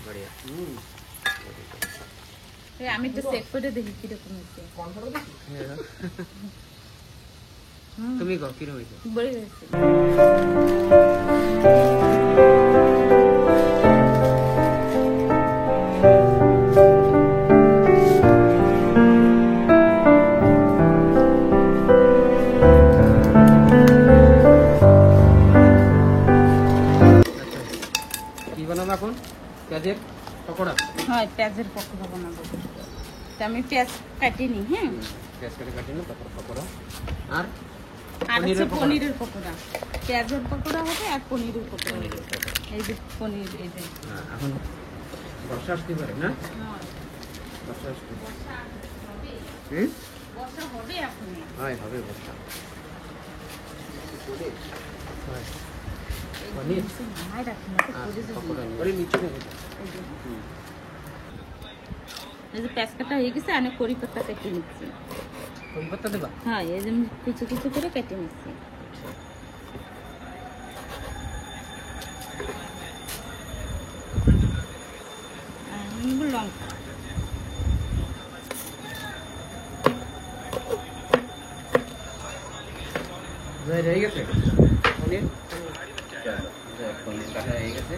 बढ़िया আমি তো চেক করে দেখি কি রকম হচ্ছে তুমি কও কি রকম হইছে বড় হয়েছে কি বানাবো এখন পেঁয়াজের পকোড়া হ্যাঁ পেঁয়াজের পকোড়া বানাবো আমি পেঁয়াজ কাটি নি হ্যাঁ পেঁয়াজ কাটি না তারপর পকোড়া আর আর হচ্ছে পনিরের পকোড়া পেঁয়াজের পকোড়া হবে আর পনিরের পকোড়া এই যে পনির এই যে এখন বর্ষা আসতে পারে না বর্ষা আসতে বর্ষা হবে এখন হয় হবে বর্ষা হয় পনির ভাই রাখি না পকোড়া নিয়ে নিচে এই যে পেঁয়াজ কাটা হয়ে গেছে আমি কড়ি পাতা কেটে নিচ্ছি কড়ি পাতা দেবা হ্যাঁ এই যে কুচি কুচি করে কেটে নিচ্ছি আর লঙ্কা হয়ে গেছে পনির পনির কাটা হয়ে গেছে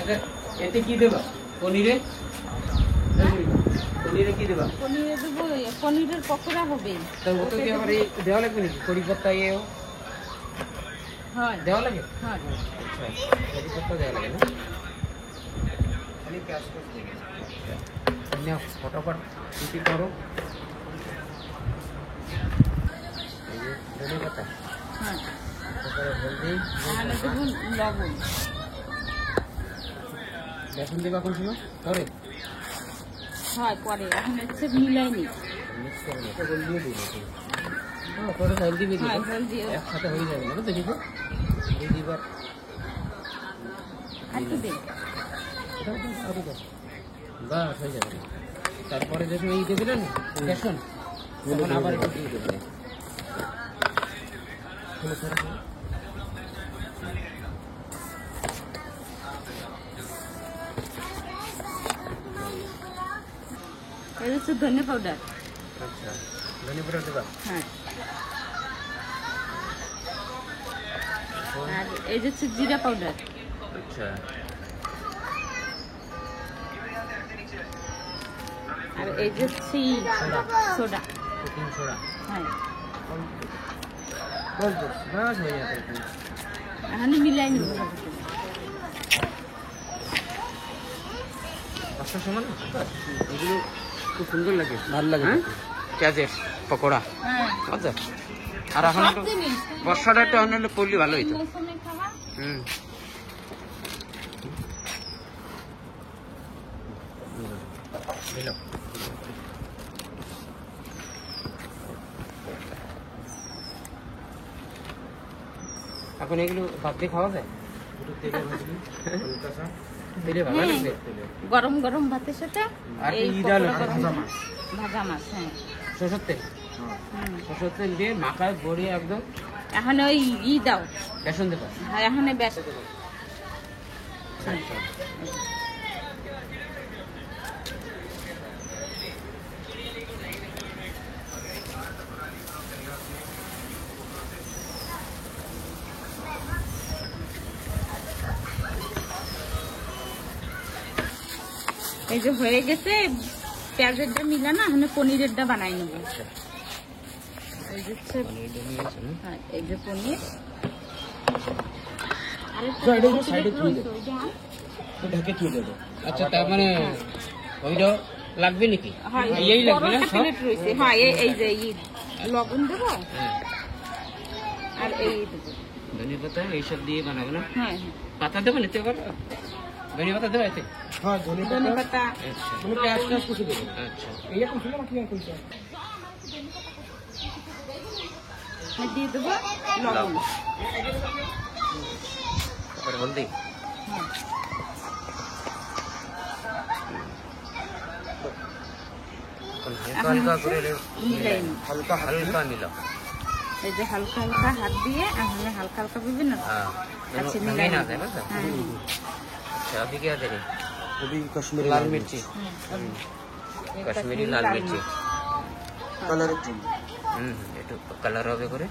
আচ্ছা এতে কি দেবা পনিরে পনিরে কি দেবা পনিরে দেবো পনিরের পকোড়া হবে তো ওটা কি আবার দেওয়া লাগবে নাকি কড়ি পাতা ইয়েও হ্যাঁ দেওয়া লাগে হ্যাঁ আচ্ছা কড়ি পাতা দেওয়া লাগে না খালি পেঁয়াজ নাও ফটাফট রুটি করো এই যে ধনে পাতা হ্যাঁ তারপরে হলদি তাহলে দেবো লবণ বেসন দেবা কোন সময় পরে হয় পরে এখন হচ্ছে মিলাইনি মিক্স করে না হলদি দিয়ে দিই হ্যাঁ পরে হলদি দিয়ে হ্যাঁ দিই হলদি একসাথে হয়ে যাবে না তো দেখিস এই দিবার আর কি দেব বাস হয়ে যাবে তারপরে যখন এই দেবে না বেসন তখন আবার একটু দিয়ে দেবে এটা হচ্ছে ধনে পাউডার আচ্ছা ধনে পাউডার দেবা হ্যাঁ আর এই যে হচ্ছে জিরা পাউডার আচ্ছা আর এই যে হচ্ছে সোডা কুকিং সোডা হ্যাঁ বস বস বাস হয়ে যাবে এখন মিলাই নিব পাঁচটার সময় এগুলো খুব সুন্দর লাগে ভালো লাগে হ্যাঁ পেঁয়াজের পকোড়া হ্যাঁ আচ্ছা আর এখন একটু বর্ষাটা একটু অন্য করলে ভালো হইতো মৌসুমে খাওয়া হুম এখন এগুলো ভাত দিয়ে খাওয়া যায় তেলে ভালো লাগবে গরম গরম ভাতের সাথে আর এই কি ডাল পকোড়া ভাজা মাছ হ্যাঁ সরষের তেল সরষের তেল দিয়ে মাখায় গড়িয়ে একদম এখন ওই দাও বেসন দেবো হ্যাঁ এখন বেশ এই যে হয়ে গেছে পেঁয়াজেরটা মিলা না এখন পনিরেরটা বানাই নেব এই যে হ্যাঁ এই যে পনির আচ্ছা তার মানে ওইটা লাগবে নাকি এই লাগবে না প্লেট রয়েছে হ্যাঁ এই যে লবণ দেবো আর এই দেবো ধনে পাতা এইসব দিয়ে বানাবো না হ্যাঁ পাতা দেবো নিতে পারো ধনে পাতা দেবো এতে হ্যাঁ ধনে পাতা আচ্ছা মানে পেঁয়াজ টেয়াজ কুচি দেবো আচ্ছা এইরকম ছিল না কি আর কইছে দিয়ে দেবো লবণ তারপরে হলদি হালকা করে মিলাই নি হালকা হালকা মিলাও এই যে হালকা হালকা হাত দিয়ে এখন হালকা হালকা বুঝবেন না হ্যাঁ আচ্ছা ভেঙে মিলাই না নিব। যায় বুঝছো হ্যাঁ अच्छा अभी क्या दे रहे? अभी कश्मीरी लाल मिर्ची, এই কাশ্মীরি লাল মির্চি। কালারের জন্য একটু কালার হবে করে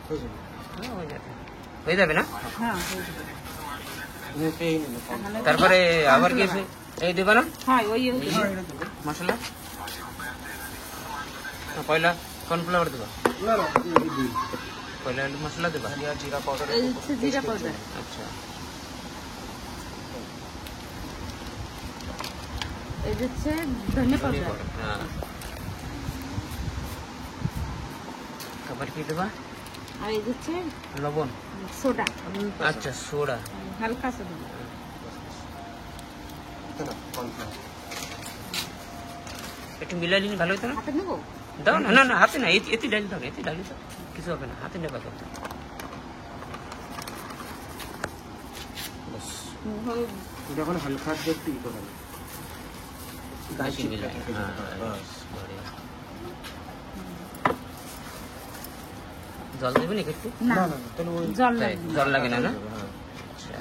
হয়ে যাবে। হয়ে যাবে না? হ্যাঁ হয়ে যাবে। তুমি পেয়ে নিলে কম। তাহলে তারপরে আবার কি আছে? এই দেবা না হ্যাঁ ওই হ্যাঁ, এটা দেবো। মশলা? পয়লা কর্নফ্লাওয়ার দেবা, না না এই দিন পয়লা মশলা দেবা। ধনিয়া জিরা পাউডার এই হচ্ছে জিরা পাউডার, আচ্ছা এই হচ্ছে ধনে পাউডার, হ্যাঁ। আবার কি দেবা? আর এই হচ্ছে লবণ, সোডা, আচ্ছা সোডা। হালকা সোডা। না কর্নফ্লাওয়ার একটু মিলাই নিন ভালো হতো না? হাতে নেবো? দাও না, না না হাতে না, এতে ডালি দাও, এতে ডালি দাও, কিছু হবে না, হাতে নেবা কিন্তু। এটা এখন হালকা একটু ই করে বেশি মিলাই, হ্যাঁ, হ্যাঁ। বড়িয়া। জল দেবেন একটু? না না না তাহলে ওই জল তাই, লাগবে না। জল লাগে না না? হ্যাঁ। আচ্ছা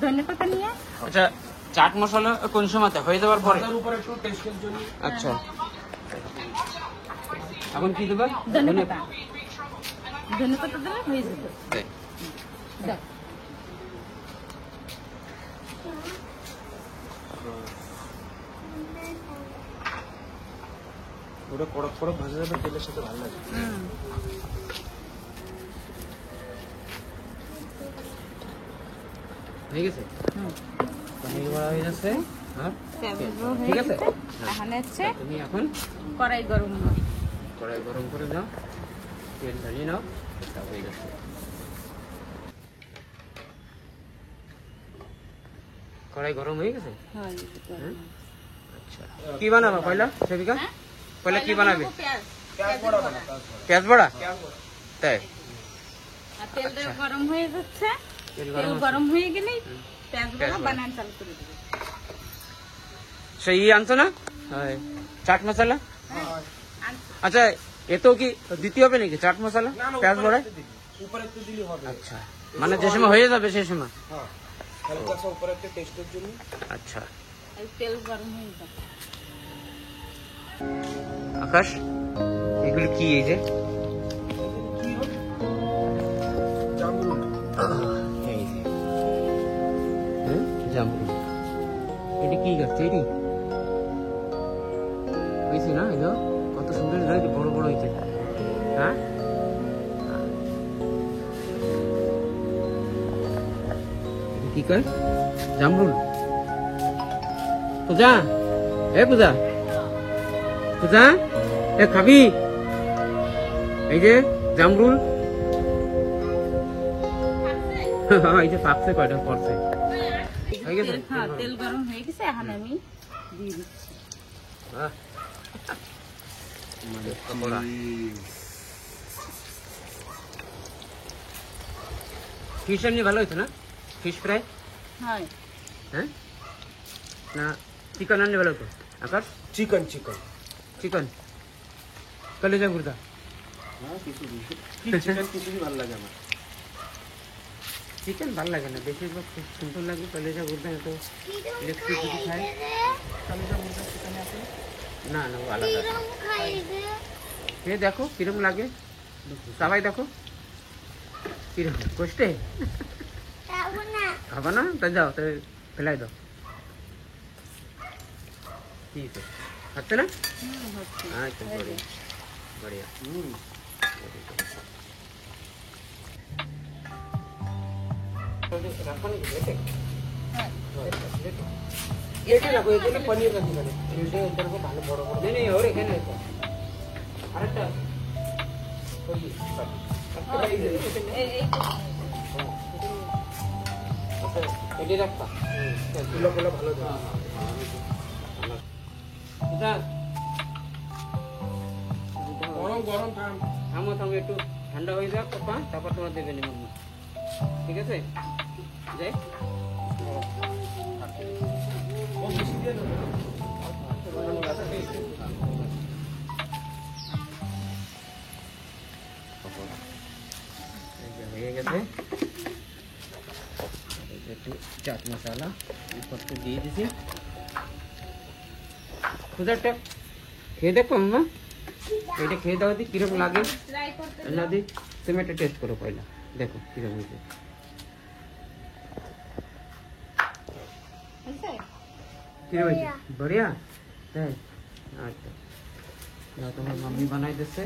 ধনে পাতা নিয়ে আচ্ছা, চাট মশলা কোন সময় হয়ে যাওয়ার পরে? তার উপরে একটু টেস্টের জন্য আচ্ছা এখন কি দেবা? ধনে পাতা, ধনে পাতা দিলে হয়ে যাবে। তাই। দাও। ওটা কড়ক কড়ক ভাজা যাবে তেলের সাথে ভালো লাগে। হুম। হয়ে গেছে? হুম। পনির বড়া হয়ে যাচ্ছে। আর তেলগুলো হয়ে ঠিক আছে? গেছে। এখন হচ্ছে তুমি এখন কড়াই গরম হবে। কড়াই গরম করে নাও, তেল ঢালিয়ে নাও, তা হয়ে গেছে। কড়াই গরম হয়ে গেছে? হ্যাঁ, হুম। আচ্ছা কি বানাবো পয়লা সেবিকা? পয়লা কি বানাবে? পেঁয়াজ, পেঁয়াজ বড়া বানা পেঁয়াজ বড়া? তাই, আর তেলটা গরম হয়ে যাচ্ছে। তেল তেল গরম গরম হয়ে গেলেই পেঁয়াজ পেঁয়াজ বড়া বড়া। বানান চালু করে দেবে। সেই আনছো না চাট মশলা? আনছি। আচ্ছা এতেও কি দিতে হবে নাকি চাট মশলা পেঁয়াজ বড়ায়? উপরে একটু দিলে হবে। আচ্ছা মানে যে সময় হয়ে যাবে সেই সময়? হ্যাঁ হালকা সা উপরে একটু টেস্টের জন্য। আচ্ছা এই তেল গরম হয়ে যাবে। আকাশ এগুলো কি এই যে? জামরুল এই যে জামরুল, এটা কি গাছ? এটি হয়েছে না? এগুলো কত সুন্দর হয়েছে, বড় বড় হয়েছে। হ্যাঁ এটা কি কয়? জামরুল। পূজা, এ পূজা, পূজা এ খাবি? এই যে জামরুল। এই যে পাকছে, কয়টা পড়ছে। হয়ে গেছে? হ্যাঁ তেল গরম হয়ে গেছে, এখন আমি দিয়ে দিচ্ছি। বাহ। পকোড়া। ফিশ এমনি ভালো হয়েছে না? Fish fry? হ্যাঁ হ্যাঁ না চিকেন আনলে ভালো হতো? আকাশ চিকেন চিকেন চিকেন কলেজা গুর্দা। হ্যাঁ কিছু চিকেন কিছু ভালো লাগে আমার। চিকেন ভালো লাগে না, বেশিরভাগ খুব সুন্দর লাগে কলেজা গুর্দা। এত ইলেকট্রিক যদি খায় না না ও আলাদা। খেয়ে দেখো কিরম লাগে, সবাই দেখো কিরম কষ্টে খাবা না? তা যাও তাহলে ফেলাই দাও। ঠিক আছে হচ্ছে না? হচ্ছে। আচ্ছা বড়িয়া বড়িয়া। এটা না কই এটা পনির রাখি মানে এটা এটার কো ভালো বড় বড় नहीं नहीं और এখানে আছে আরেকটা এটি রাখবা গুলো গুলো ভালো দেয়। এটা গরম গরম থামো থামো একটু ঠান্ডা হয়ে যাক পাপা, তারপর তোমার দেবে নিমন্ত্রণ। ঠিক আছে যাই। ও বেশি দিয়ে দেবো। হয়ে গেছে একটু চাট মশলা উপরটা দিয়ে দিছি খুদারটা খেয়ে দেখো মাম্মা এটা খেয়ে দাও দি কিরকম লাগে ট্রাই করতে না দি তুমি একটা টেস্ট করো পয়লা দেখো কিরকম হয়েছে হয়েছে? কিরকম হয়েছে বড়িয়া তাই আচ্ছা না তোমার মাম্মি বানাই দিচ্ছে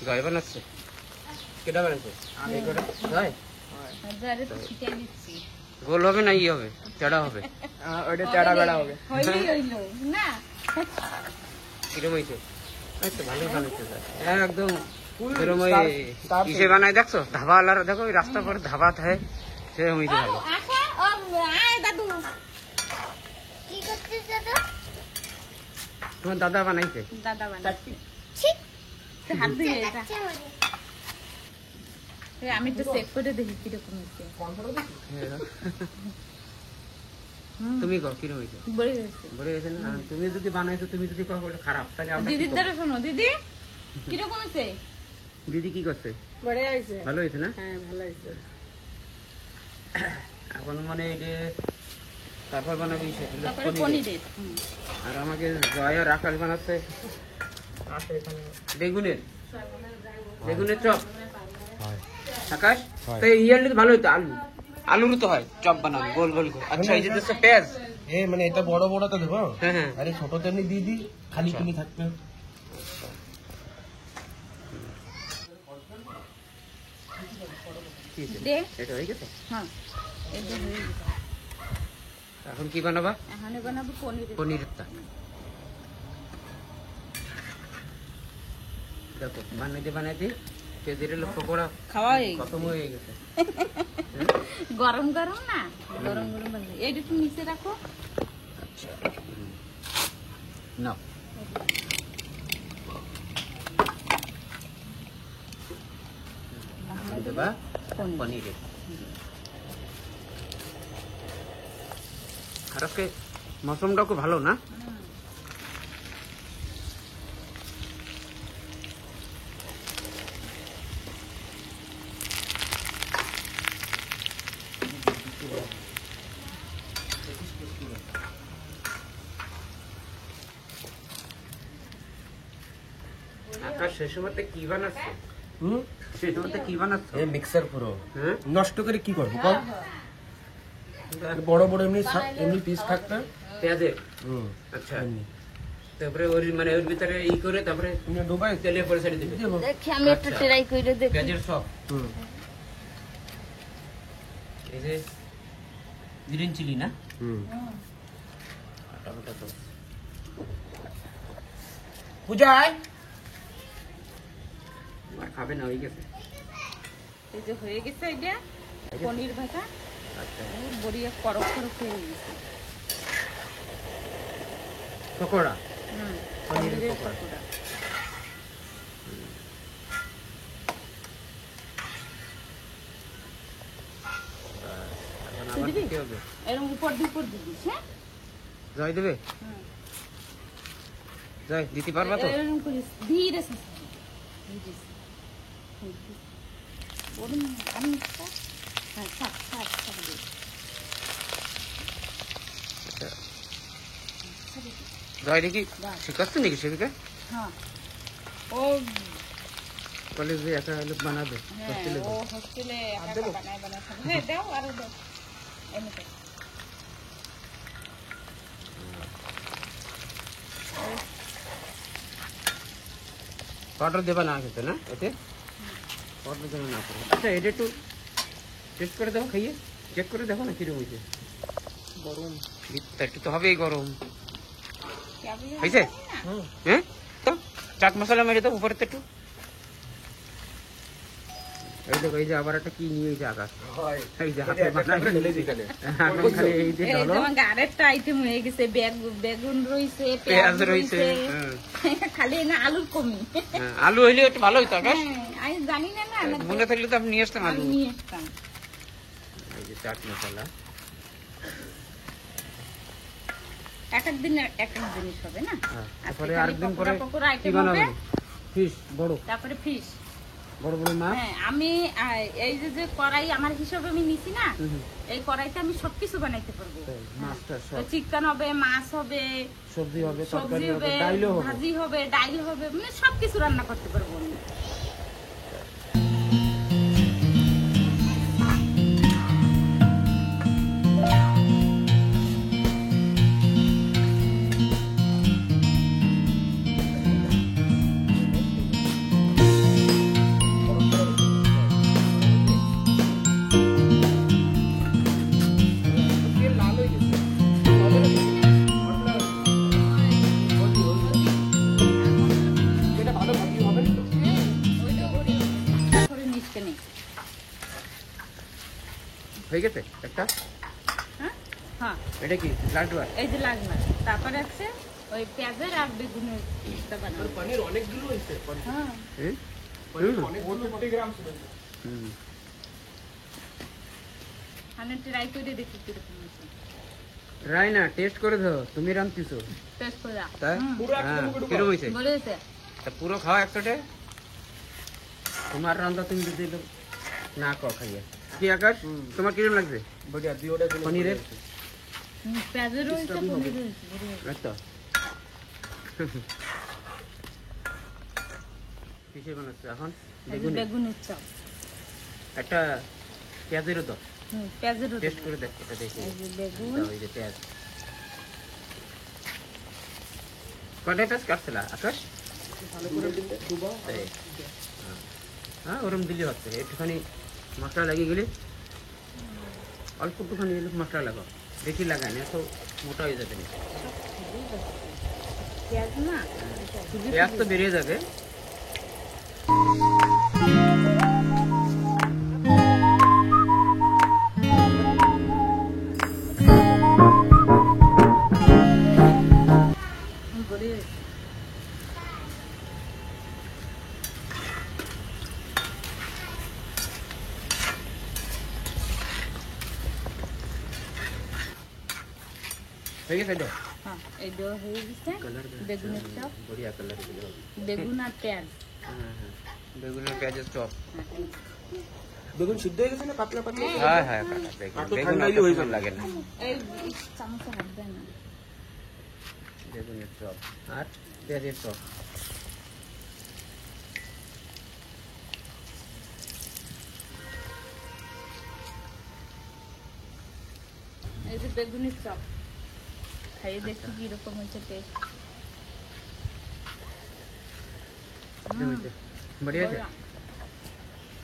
গায়ে বানাচ্ছে কেটা বানাচ্ছে আমি করে গায়ে হাজারে তো ছিটিয়ে দিচ্ছি। গোল হবে না ই হবে চড়া হবে ওইটা চাড়া বেড়া হবে হইলেই হইলো না কিরম হয়েছে আচ্ছা ভালো বানাচ্ছে স্যার একদম এরম ওই তাপ- ইসে বানায় দেখছো ধাবা আলার দেখো ওই রাস্তা পরে ধাবা থাকে সেরকম হয়েছে ভালো আচ্ছা আয় দাদু কি করছিস দাদা? তোমার দাদা বানাইছে দাদা বানাই চারটি হাত ধুয়ে যা। আচ্ছা, বলে। এই আমি একটু চেক করে দেখি কিরকম হয়েছে তুমি কও কিরম হয়েছে বড়ি হয়েছে বড় হয়েছে না আর তুমি যদি বানাইছো তুমি যদি কও ওটা খারাপ তাহলে আমরা কি দিদির করবো? দ্বারা শোনো দিদি কিরকম হয়েছে দিদি কি করছে বড়ে আইছে ভালো হয়েছে না হ্যাঁ ভালো আইছে এখন মানে এই যে তারপর বানাবি তারপরে পনিরের আর আমাকে জয় আর আকাশ বানাচ্ছে আসে এখানে বেগুনের বেগুনের চপ আকাশ তো ইয়ারলি তো ভালো হতো আলু আলুর তো হয় চপ বানাবো গোল গোল করে আচ্ছা এই যে দেখছো পেঁয়াজ এ মানে এটা বড় বড় তো দেবো হ্যাঁ হ্যাঁ আরে ছোট তেমনি দিয়ে দি খালি তুমি থাকবে কি হয়েছে? দে এটা হয়ে গেছে হ্যাঁ এই যে হয়ে গেছে এখন কি বানাবা এখানে বানাবো পনিরের পনিরটা দেখো বানাইতে বানাইতে পেঁয়াজের পকোড়া খাওয়া হয়ে গেছে। খতম হয়ে গেছে গরম গরম না গরম গরম বানাবে এইটা একটু নিচে রাখো না দেবা পনিরের আর আজকে মৌসুমটাও খুব ভালো না আকাশ সে সময়তে কি বানাচ্ছে সে সময়তে কি বানাচ্ছে এ মিক্সার পুরো হ্যাঁ নষ্ট করে কি করবো কম বড় বড় এমনি এমনি পিস থাকতে পেঁয়াজের আচ্ছা তারপরে ওর মানে ওর ভিতরে ই করে তারপরে তুমি ডুবাই তেলে পরে ছেড়ে দিবে দেখি আমি একটু ট্রাই করে দেখি পেঁয়াজের সব এই যে গ্রিন চিলি না টমেটো সস পূজায় খাবে না হয়ে গেছে এই যে হয়ে গেছে এটা পনির ভাজা আচ্ছা বড়িয়া করক করক হয়ে গেছে পকোড়া হুম পনিরের পনিরের পকোড়া। পকোড়া এখন আবার দিবি? কি হবে এরকম উপর দিবি হ্যাঁ জয় দেবে হুম। জয় দিতে পারবা তো এরকম করিস ধীরে ধীরে বলুন আমি হ্যাঁ থাক থাক থাক দে। আচ্ছা জয় দেখি শিখাচ্ছে নাকি সেদিকে হ্যাঁ ও কলেজে একা লোক বানাবে হ্যাঁ হোস্টেলে ও হোস্টেলে একা একা বানায় বানায় খাবে। হ্যাঁ দাও আরো দাও এমনি পাউডার দেবা না খেতে না এতে পাউডার যেন না করে আচ্ছা এটা একটু টেস্ট করে দাও খাইয়ে চেক করে দেখো না কিরকম হয়েছে গরম একটু তো হবেই গরম কেমন হয়েছে হুম হ্যাঁ তো চাট মশলা মেরে দাও উপরে তো একটু এই দেখো এই যে আবার একটা কি নিয়ে এই যে আকাশ এই যে হাতে এটা বানাই একটা ঢেলে দিই এখানে। এখন খালি এই যে এই ঢালো যেমন আরেকটা আইটেম হয়ে গেছে, বেগুন রইছে, পেঁয়াজ পেঁয়াজ রয়েছে রইছে, খালি না আলুর কমি। হ্যাঁ, আলু হইলে একটু ভালো হইতো আকাশ হ্যাঁ, আমি জানি না না, মনে থাকলে তো আপনি নিয়ে আসতাম আলু। আমি নিয়ে আসতাম। এই যে চাট মশলা এক এক দিন এক এক জিনিস হবে না। হ্যাঁ, আজকে তারপরে খালি আরেকদিন পরে পকোড়া কি আইটেম বানাবেন? হবে, ফিশ বড় তারপরে ফিশ। বড় বড় মাছ। হ্যাঁ, আমি এই যে কড়াই আমার হিসাবে আমি নিছি না, হুম, হুম। এই কড়াইতে আমি সবকিছু বানাইতে পারবো। তাই, মাছটা সব চিকেন হবে, মাছ হবে, সবজি হবে, সবজি তরকারি হবে, হবে, ডাইলও হবে। ভাজি হবে, ডাইল হবে, মানে সবকিছু রান্না করতে পারবো আমি। তেল লাল হয়ে গেছে। এটা ভালো ভাজি হবে না তো? করে নিচ্ছে নেই। হয়ে গেছে একটা। হ্যাঁ, হ্যাঁ, এটা কি লাড্ডু আর এই যে লাগবে। তারপরে আছে ওই পেঁয়াজের আর বেগুনের একটা বানাবো। পনির অনেকগুলো হয়েছে। হ্যাঁ, হুম? পনির অনেকগুলো 40 গ্রাম ছিল। হুম। আমি ট্রাই করে দেখি কিরকম হয়েছে। রাই না টেস্ট করে দাও, তুমি রান্তিছো টেস্ট করে দাও। তাই পুরো একটা হ্যাঁ, মুখে ঢুকাও। কিরম হয়েছে? বলেছে তা পুরো খাও একসাথে। তোমার রান্না তুমি যদি না খাও খাইয়া কি আকাশ তোমার কিরম লাগছে बढ़िया दियोड़ा के পনিরের? পেঁয়াজের রয়েছে, পনির রয়েছে, এই তো কিসে বানাচ্ছে এখন? এই যে বেগুন বেগুনের চপ। একটা পেঁয়াজেরও তো পেঁয়াজের টেস্ট করে দেখ, এটা দেখি। এই যে বেগুন, দাও, এই যে পেঁয়াজ কয়টা পেঁয়াজ কাটছিলা আকাশ? ভালো করে দিলে ডুবাও। তাই? হ্যাঁ ওরম দিলে হচ্ছে, একটুখানি মশলা লাগিয়ে গেলে অল্প একটুখানি মশলা লাগাও, বেশি লাগায় না, এত মোটা হয়ে যাবে না। পেঁয়াজ না পেঁয়াজ তো বেরিয়ে যাবে। বলে হয়ে গেছে এটা? হ্যাঁ, এই দেওয়া হয়ে গেছে। কালার বেগুনের চপ, বড়িয়া কালার এগুলো হবে। বেগুন আর পেঁয়াজ। হ্যাঁ হ্যাঁ বেগুনের পেঁয়াজের চপ। বেগুন সিদ্ধ হয়ে গেছে না পাতলা পাতলা? হ্যাঁ হ্যাঁ কাটা বেগুন, আর তো বেগুন ঠান্ডা অত হইলে হয়ে সুন্দর যাবে। লাগে না। এই চামচে হাত দেয় না। বেগুনের চপ আর পেঁয়াজের চপ। এই যে বেগুনের চপ খাইয়ে দেখি কিরকম হয়েছে টেস্ট। বড়িয়া আছে?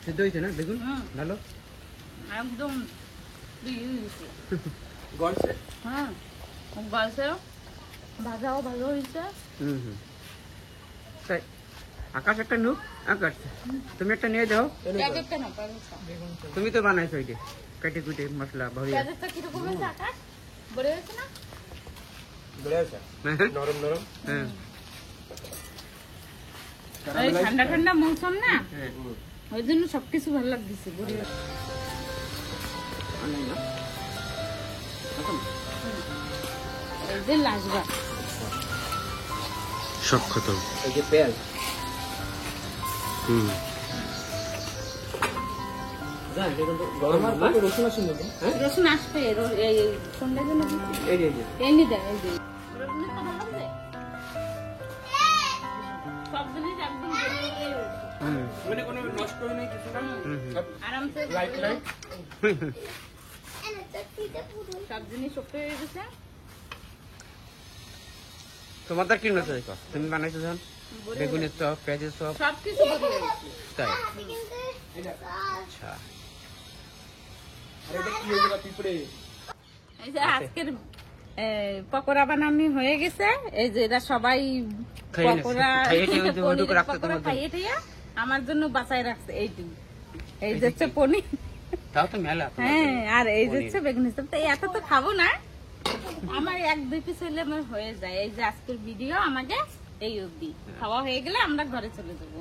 সিদ্ধ হয়েছে না বেগুন? হুম। ভালো। একদম ইয়ে হয়ে গেছে। গলছে? হ্যাঁ, গাছে ভাজাও ভালো হয়েছে। হুম হুম তাই আকাশ একটা নুক, আকাশ তুমি একটা নিয়ে যাও, পেঁয়াজেরটা না, পেঁয়াজেরটা। তুমি তো বানাইছো ওইটা কেটে কুটে মশলা ভরিয়া। পেঁয়াজেরটা কিরকম হয়েছে আকাশ? বড় হয়েছে না? বেড়ে আছে নরম নরম। হ্যাঁ এই ঠান্ডা ঠান্ডা মৌসুম না, হ্যাঁ ওই জন্য সবকিছু ভালো লাগতেছে। বড় হয়েছে। এই যে লাজবা সব খতম। এই যে পেঁয়াজ। হুম আমার পাতে রসুন আছে না? রসুন আসবে, এই সন্ধ্যার জন্য এই যে এই নি দেয়, এই যে রসুনের তো ভালো লাগছে। সব জিনিস একদম বেরিয়ে হুম মানে কোনো নষ্ট হয় নাই কিছু না? সব আরামসে লাইট লাইট। সব জিনিস ওকে হয়ে গেছে। তোমার তার কি নষ্ট হয়েছে? তুমি বানাইছো যখন বেগুনের চপ, পেঁয়াজের চপ, সবকিছু বেরিয়ে গেছে। তাই? আচ্ছা আর এটা কি হয়ে গেল পিঁপড়ে? এই যে আজকের পকোড়া বানানো হয়ে গেছে। এই যে এরা সবাই খাইয়ে নিছে। পকোড়া খাইয়ে টেয়ে ওই যে ওইটুকু পনিরের রাখছে পকোড়া তোমার জন্য। খাইয়ে টেয়ে আমার জন্য বাঁচাই রাখছে এইটুকু। এই যে হচ্ছে পনির, তাও তো মেলা হ্যাঁ, আর এই যে হচ্ছে বেগুনি চপ। তো এত তো খাবো না, আমার 1-2 পিস হলে আমার হয়ে যায়। এই যে আজকের ভিডিও আমাকে এই অবধি, খাওয়া হয়ে গেলে আমরা ঘরে চলে যাবো।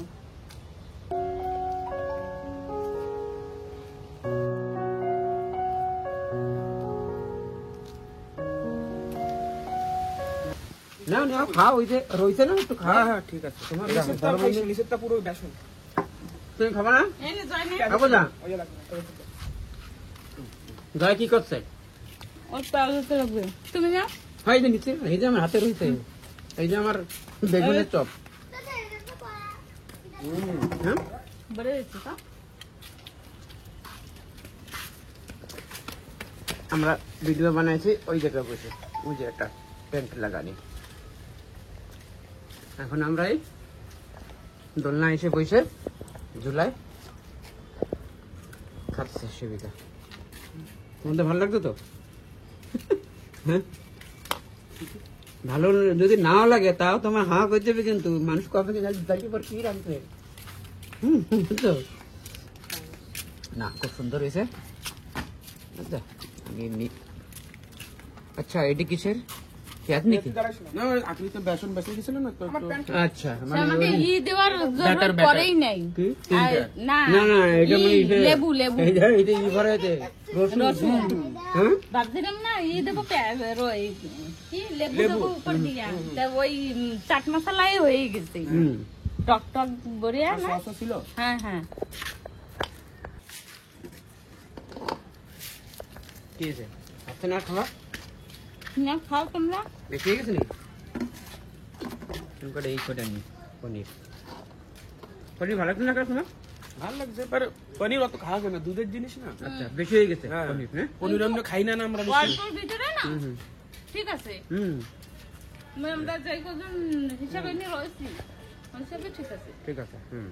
না না খাও, ওই যে রয়েছে না একটু খাও। হ্যাঁ ঠিক আছে। তোমার নিচেরটা পুরো বেসন। তুমি খাবা না? এই নে জয় নে, খাবো না? ওই যে লাগবে। জয় কি করছে? ওর পাও দিতে লাগবে। তুমি যাও। হয় যে নিচে, এই যে আমার হাতে রয়েছে, এই যে আমার বেগুনের চপ। হ্যাঁ বেড়ে দিচ্ছি তো। আমরা ভিডিও বানাইছি ওই জায়গায় বসে, ওই যে একটা টেন্ট লাগানি। এখন আমরা এই দোলনা এসে বসে ঝুলাই খাচ্ছে সুবিধা। তোমাদের ভালো লাগতো তো? হ্যাঁ, ভালো যদি নাও লাগে তাও তোমার হা করে দেবে, কিন্তু মানুষ কবে দাঁড়িয়ে পর কি রাখবে। বুঝছো না? খুব সুন্দর হয়েছে। আচ্ছা আমি এমনি, আচ্ছা এটি কিসের পেঁয়াজ নাকি? না আপনি তো বেসন বেসে দিয়েছিলেন না তো আচ্ছা সে মানে আমাকে ওই- ই দেওয়ার ব্যাটার, জরুরত ব্যাটার। করেই নাই। কি? আর না না না এটা মানে ইসে- লেবু লেবু এই যে এটা ই ভরা আছে রসুন। রসুন। হ্যাঁ ভাবছিলাম না ই দেবো কি লেবু দেবো উপর দিয়া, তা ওই চাট মশলাই হয়ে গেছে, হুম টক টক বড়িয়া না। সসও ছিল। হ্যাঁ হ্যাঁ, কি আছে? আচ্ছা না খাওয়া না খাও তোমরা। বেশি হয়ে গেছে নাকি? তুমি করে এই করে নি পনির। পনির ভালো লাগছে না কার তোমার? ভালো লাগছে, पर পনির অত খাওয়া যায় না, দুধের জিনিস না। আচ্ছা বেশি হয়ে গেছে হ্যাঁ। পনির। হ্যাঁ পনির আমরা খাই না আমরা বেশি। অল্পর ভিতরে না হুম হুম ঠিক আছে, হুম আমরা যাই কজন হিসাবে নিয়ে রয়েছি, হিসাবে ঠিক আছে। ঠিক আছে। হুম